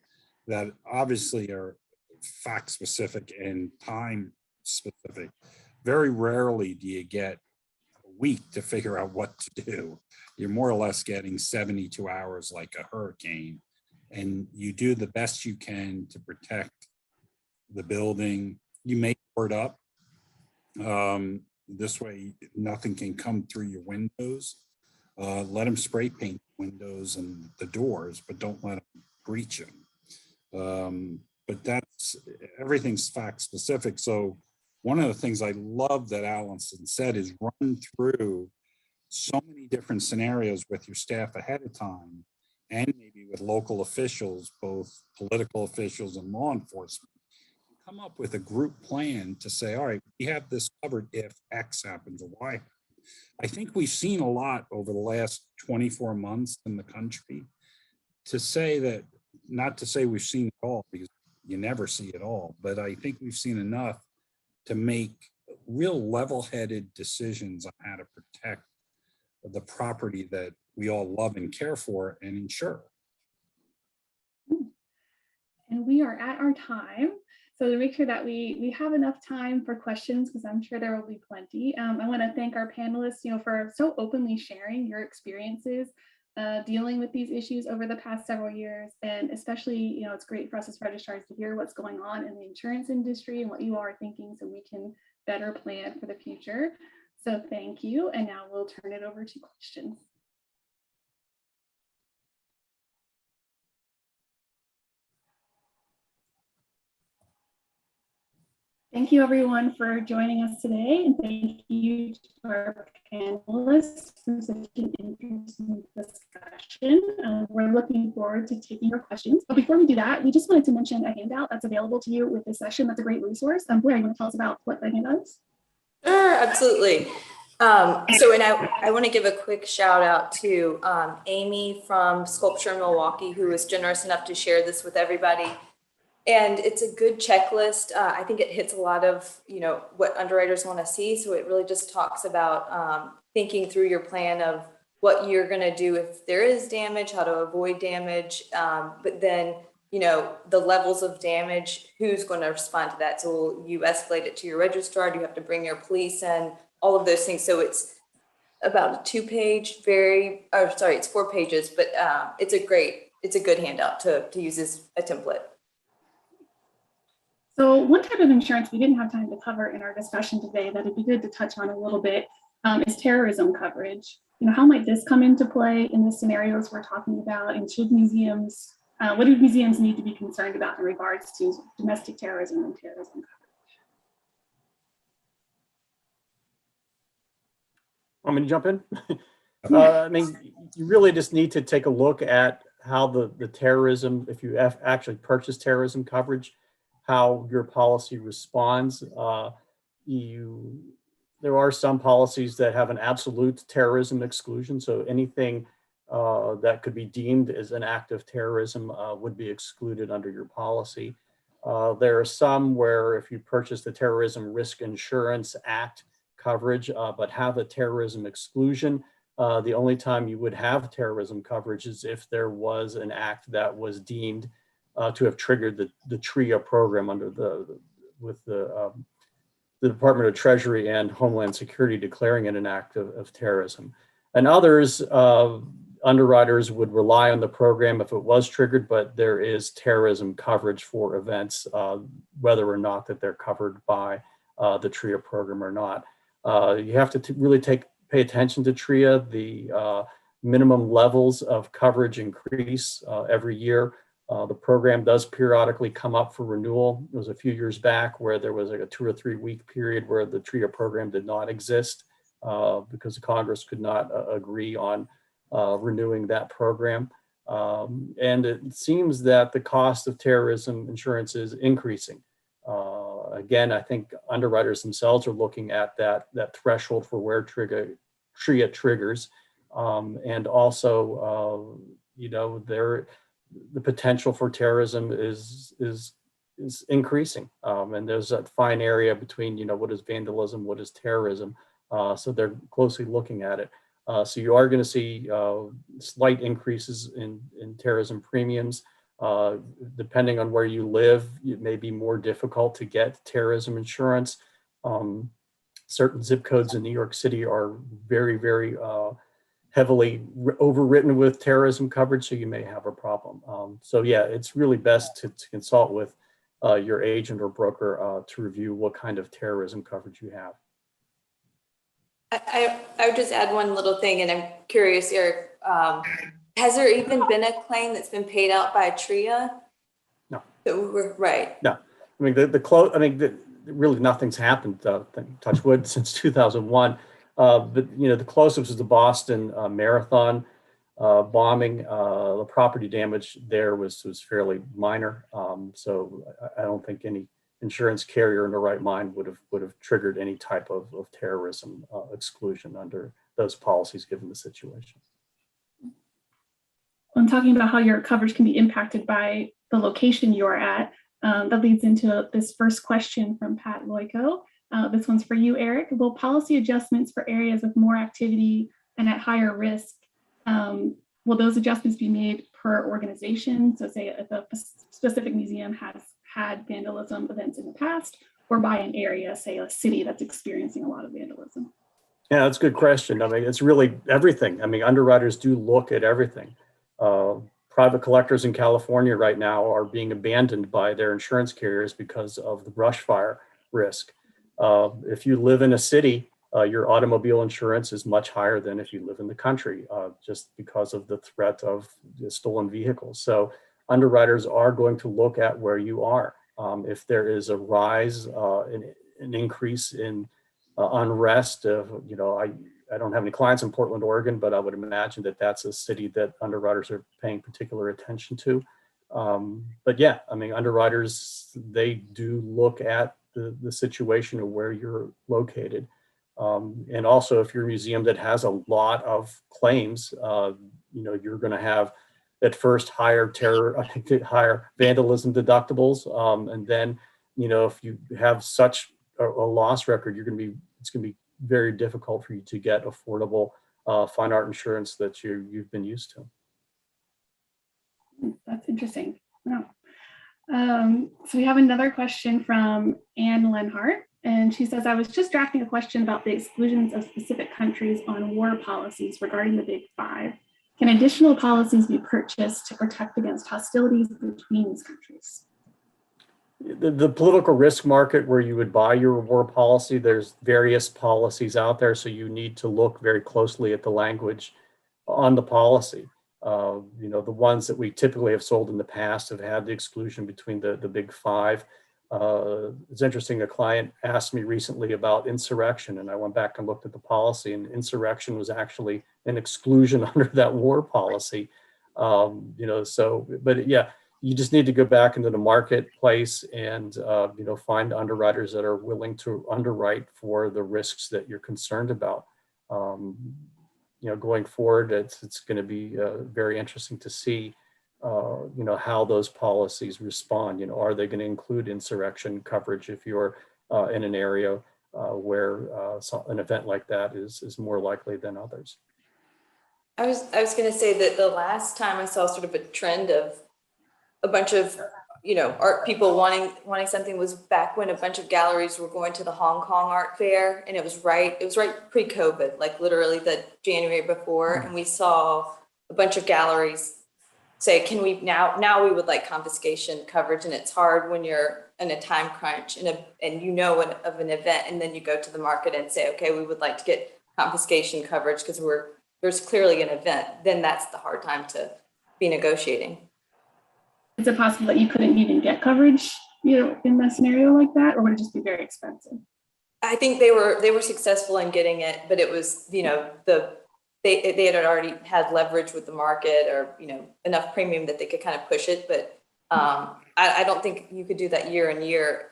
Speaker 5: that obviously are fact specific and time specific. Very rarely do you get a week to figure out what to do. You're more or less getting 72 hours like a hurricane, and you do the best you can to protect the building. You may board up. This way nothing can come through your windows. Let them spray paint windows and the doors, but don't let them breach them. But everything's fact specific. So one of the things I love that Allison said is run through so many different scenarios with your staff ahead of time, and maybe with local officials, both political officials and law enforcement. Come up with a group plan to say, all right, we have this covered if X happens or Y. I think we've seen a lot over the last 24 months in the country, to say that, not to say we've seen it all, because you never see it all, but I think we've seen enough to make real level-headed decisions on how to protect the property that we all love and care for and insure.
Speaker 1: And we are at our time. So to make sure that we have enough time for questions, because I'm sure there will be plenty, I want to thank our panelists, for so openly sharing your experiences dealing with these issues over the past several years. And especially, it's great for us as registrars to hear what's going on in the insurance industry and what you all are thinking, so we can better plan for the future. So thank you. And now we'll turn it over to questions. Thank you everyone for joining us today, and thank you to our panelists for such an interesting discussion. We're looking forward to taking your questions. But before we do that, we just wanted to mention a handout that's available to you with this session. That's a great resource. Blair, you want to tell us about what the handout is?
Speaker 2: Sure, absolutely. I want to give a quick shout out to Amy from Sculpture in Milwaukee, who was generous enough to share this with everybody. And it's a good checklist. I think it hits a lot of, what underwriters want to see. So it really just talks about thinking through your plan of what you're going to do if there is damage, how to avoid damage, but then, you know, the levels of damage, who's going to respond to that? So will you escalate it to your registrar? Do you have to bring your police in? All of those things. So it's about a 2-page, it's 4 pages, but it's a good handout to use as a template.
Speaker 1: So one type of insurance we didn't have time to cover in our discussion today that it'd be good to touch on a little bit is terrorism coverage. You know, how might this come into play in the scenarios we're talking about? And should museums, what do museums need to be concerned about in regards to domestic terrorism and terrorism coverage?
Speaker 4: Want me to jump in? I mean, you really just need to take a look at how the terrorism, if you actually purchase terrorism coverage, how your policy responds. There are some policies that have an absolute terrorism exclusion. So anything that could be deemed as an act of terrorism would be excluded under your policy. There are some where if you purchase the Terrorism Risk Insurance Act coverage, but have a terrorism exclusion, the only time you would have terrorism coverage is if there was an act that was deemed to have triggered the TRIA program under the Department of Treasury and Homeland Security declaring it an act of terrorism. And others, underwriters would rely on the program if it was triggered, but there is terrorism coverage for events, whether or not that they're covered by the TRIA program or not. You have to really pay attention to TRIA. The minimum levels of coverage increase every year. The program does periodically come up for renewal. It was a few years back where there was like a 2 or 3 week period where the TRIA program did not exist because the Congress could not agree on renewing that program. And it seems that the cost of terrorism insurance is increasing. Again, I think underwriters themselves are looking at that threshold for where TRIA triggers. And also, you know, the potential for terrorism is increasing, and there's that fine area between, you know, what is vandalism, what is terrorism. So they're closely looking at it. So you are going to see slight increases in terrorism premiums. Depending on where you live, it may be more difficult to get terrorism insurance. Certain zip codes in New York City are very, very heavily overwritten with terrorism coverage, so you may have a problem. So yeah, it's really best to consult with your agent or broker to review what kind of terrorism coverage you have.
Speaker 2: I would just add one little thing, and I'm curious, Eric, has there even been a claim that's been paid out by TRIA?
Speaker 4: No.
Speaker 2: Right.
Speaker 4: No. I mean, really nothing's happened, touch wood, since 2001. But you know, the closest was the Boston Marathon bombing. The property damage there was fairly minor. So I don't think any insurance carrier in the right mind would have triggered any type of terrorism exclusion under those policies, given the situation.
Speaker 1: When talking about how your coverage can be impacted by the location you are at, that leads into this first question from Pat Loico. This one's for you, Eric. Will policy adjustments for areas with more activity and at higher risk, will those adjustments be made per organization? So say if a specific museum has had vandalism events in the past, or by an area, say a city that's experiencing a lot of vandalism?
Speaker 4: Yeah, that's a good question. I mean, it's really everything. I mean, underwriters do look at everything. Private collectors in California right now are being abandoned by their insurance carriers because of the brush fire risk. If you live in a city, your automobile insurance is much higher than if you live in the country, just because of the threat of the stolen vehicles. So underwriters are going to look at where you are. If there is a rise, an increase in unrest, you know, I don't have any clients in Portland, Oregon, but I would imagine that that's a city that underwriters are paying particular attention to. But yeah, I mean, underwriters, they do look at the situation of where you're located. And also if you're a museum that has a lot of claims, you know, you're going to have at first higher vandalism deductibles. And then, you know, if you have such a loss record, it's going to be very difficult for you to get affordable fine art insurance that you've been used to.
Speaker 1: That's interesting. Wow. So we have another question from Anne Lenhart, and she says, I was just drafting a question about the exclusions of specific countries on war policies regarding the Big Five. Can additional policies be purchased to protect against hostilities between these countries?
Speaker 4: The political risk market where you would buy your war policy, there's various policies out there, so you need to look very closely at the language on the policy. The ones that we typically have sold in the past have had the exclusion between the Big Five. It's interesting, a client asked me recently about insurrection, and I went back and looked at the policy, and insurrection was actually an exclusion under that war policy. But yeah, you just need to go back into the marketplace and find underwriters that are willing to underwrite for the risks that you're concerned about. Going forward, it's going to be very interesting to see how those policies respond. Are they going to include insurrection coverage if you're in an area where an event like that is more likely than others?
Speaker 2: I was going to say that the last time I saw sort of a trend of a bunch of art people wanting something was back when a bunch of galleries were going to the Hong Kong Art Fair, and it was right pre-COVID, like literally the January before, and we saw a bunch of galleries say, can we now we would like confiscation coverage, and it's hard when you're in a time crunch and of an event, and then you go to the market and say, okay, we would like to get confiscation coverage because there's clearly an event. Then that's the hard time to be negotiating.
Speaker 1: Is it possible that you couldn't even get coverage, in a scenario like that, or would it just be very expensive?
Speaker 2: I think they were successful in getting it, but it was, they had already had leverage with the market, or enough premium that they could kind of push it. But I don't think you could do that year and year.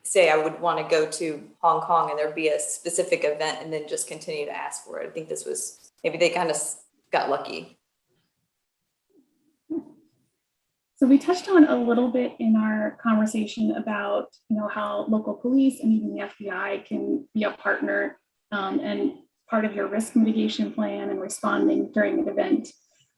Speaker 2: Say I would want to go to Hong Kong and there'd be a specific event and then just continue to ask for it. I think this was, maybe they kind of got lucky.
Speaker 1: So we touched on a little bit in our conversation about, how local police and even the FBI can be a partner and part of your risk mitigation plan and responding during an event.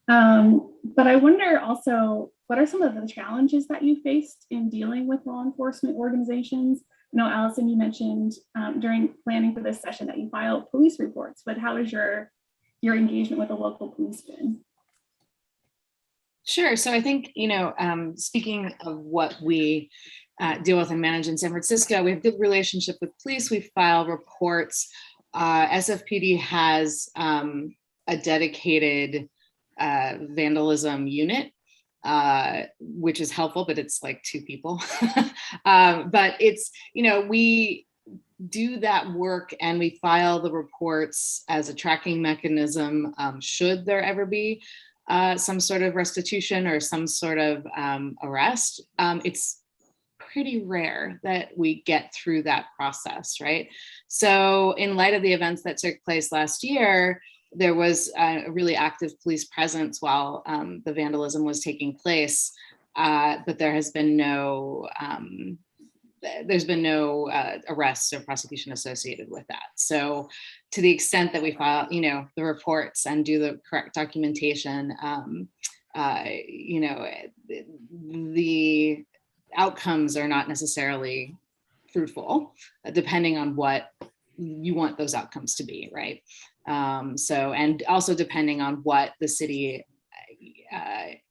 Speaker 1: But I wonder also, what are some of the challenges that you faced in dealing with law enforcement organizations? Allison, you mentioned during planning for this session that you file police reports, but how has your engagement with the local police been?
Speaker 3: Sure. So I think, speaking of what we deal with and manage in San Francisco, we have good relationship with police. We file reports. SFPD has a dedicated vandalism unit, which is helpful, but it's like 2 people. But it's, we do that work and we file the reports as a tracking mechanism should there ever be some sort of restitution or some sort of arrest. It's pretty rare that we get through that process, right? So in light of the events that took place last year, there was a really active police presence while the vandalism was taking place, but there has been no arrests or prosecution associated with that. So to the extent that we file, the reports and do the correct documentation, the outcomes are not necessarily fruitful, depending on what you want those outcomes to be, right? And also depending on what the city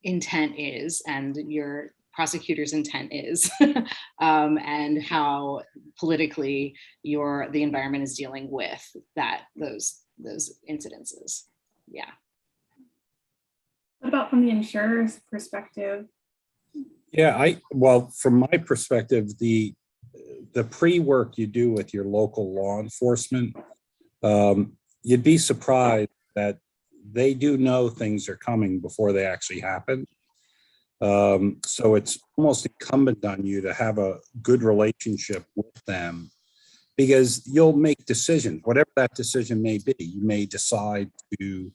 Speaker 3: intent is and your prosecutor's intent is, and how politically the environment is dealing with those incidences. Yeah.
Speaker 1: What about from the insurer's perspective?
Speaker 5: Yeah, well, from my perspective, the pre-work you do with your local law enforcement, you'd be surprised that they do know things are coming before they actually happen. So it's almost incumbent on you to have a good relationship with them, because you'll make decisions, whatever that decision may be. You may decide to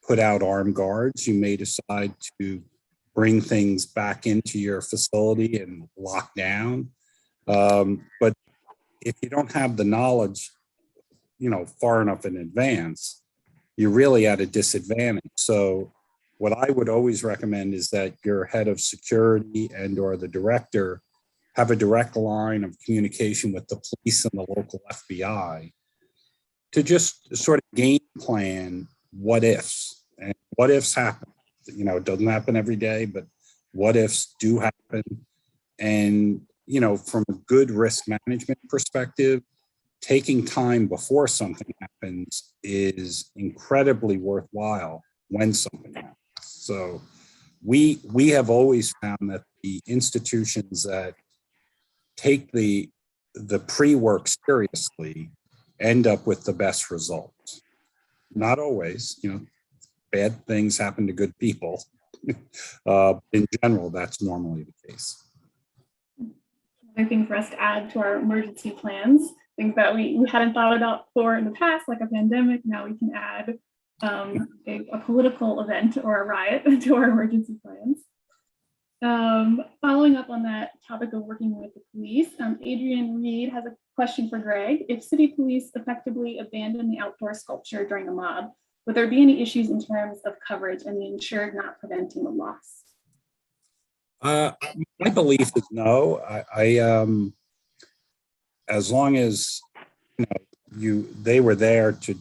Speaker 5: put out armed guards. You may decide to bring things back into your facility and lock down. But if you don't have the knowledge, far enough in advance, you're really at a disadvantage. So what I would always recommend is that your head of security and or the director have a direct line of communication with the police and the local FBI to just sort of game plan what ifs. And what ifs happen. You know, it doesn't happen every day, but what ifs do happen. And, you know, from a good risk management perspective, taking time before something happens is incredibly worthwhile when something happens. So we have always found that the institutions that take the pre-work seriously end up with the best results. Not always, you know, bad things happen to good people. In general, that's normally the case.
Speaker 1: Another thing for us to add to our emergency plans, things that we hadn't thought about for in the past, like a pandemic. Now we can add a political event or a riot to our emergency plans. Following up on that topic of working with the police, Adrian Reed has a question for Greg. If city police effectively abandon the outdoor sculpture during a mob, would there be any issues in terms of coverage and the insured not preventing the loss?
Speaker 5: My belief is no. As long as they were there to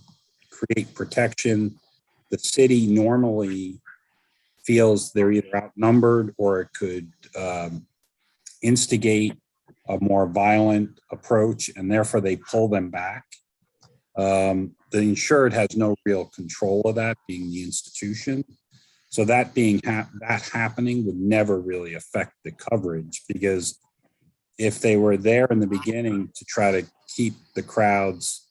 Speaker 5: create protection, the city normally feels they're either outnumbered or it could instigate a more violent approach, and therefore they pull them back. The insured has no real control of that, being the institution. So that being that happening would never really affect the coverage, because if they were there in the beginning to try to keep the crowds,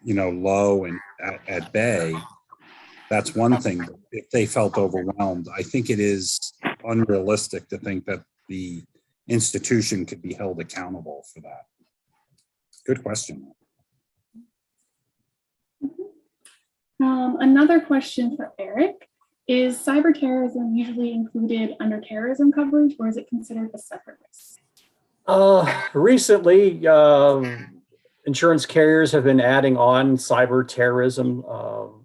Speaker 5: you know, low and at bay, that's one thing. But if they felt overwhelmed, I think it is unrealistic to think that the institution could be held accountable for that. Good question.
Speaker 1: Another question for Eric. Is cyber terrorism usually included under terrorism coverage, or is it considered a separate risk?
Speaker 4: Recently, insurance carriers have been adding on cyber terrorism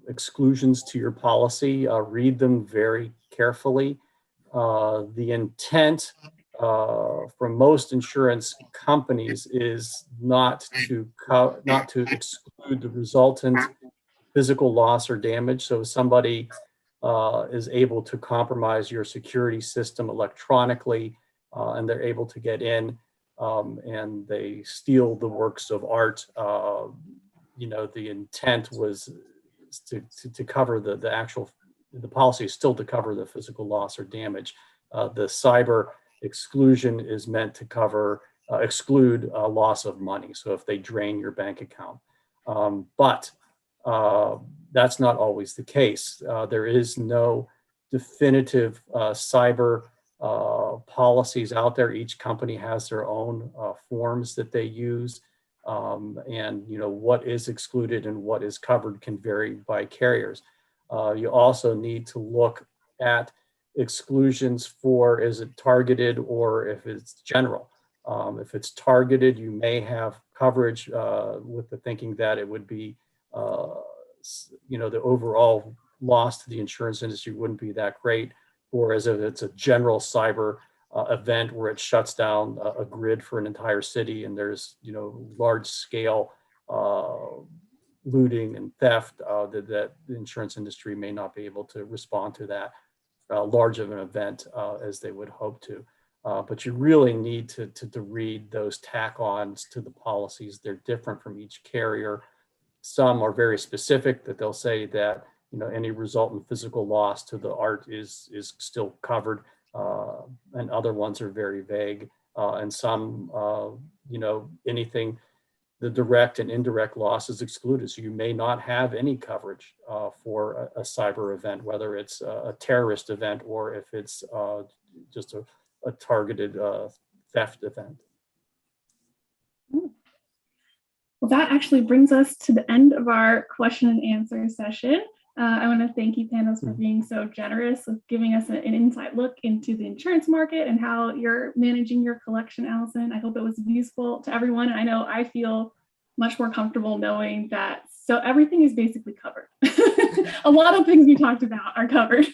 Speaker 4: exclusions to your policy. Read them very carefully. The intent from most insurance companies is not to exclude the resultant physical loss or damage. So if somebody is able to compromise your security system electronically, and they're able to get in and they steal the works of art, you know, the intent was to cover the policy is still to cover the physical loss or damage. The cyber exclusion is meant to exclude loss of money. So if they drain your bank account, but that's not always the case. There is no definitive cyber policies out there. Each company has their own forms that they use, and you know what is excluded and what is covered can vary by carriers. You also need to look at exclusions for, is it targeted or if it's general. If it's targeted, you may have coverage with the thinking that it would be you know, the overall loss to the insurance industry wouldn't be that great. Whereas if it's a general cyber event where it shuts down a grid for an entire city and there's, you know, large scale looting and theft, that the insurance industry may not be able to respond to that large of an event as they would hope to. But you really need to read those tack-ons to the policies. They're different from each carrier. Some are very specific, that they'll say that, you know, any resultant physical loss to the art is still covered, and other ones are very vague. And some, you know, anything, the direct and indirect loss is excluded. So you may not have any coverage for a cyber event, whether it's a terrorist event or if it's just a targeted theft event.
Speaker 1: Well, that actually brings us to the end of our question and answer session. I want to thank you, panelists, for being so generous with giving us an inside look into the insurance market and how you're managing your collection, Allison. I hope it was useful to everyone. I know I feel much more comfortable knowing that, so everything is basically covered. A lot of things we talked about are covered.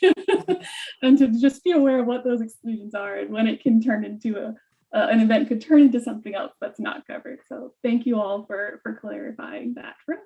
Speaker 1: And to just be aware of what those exclusions are and when it can turn into an event could turn into something else that's not covered. So thank you all for clarifying that for us.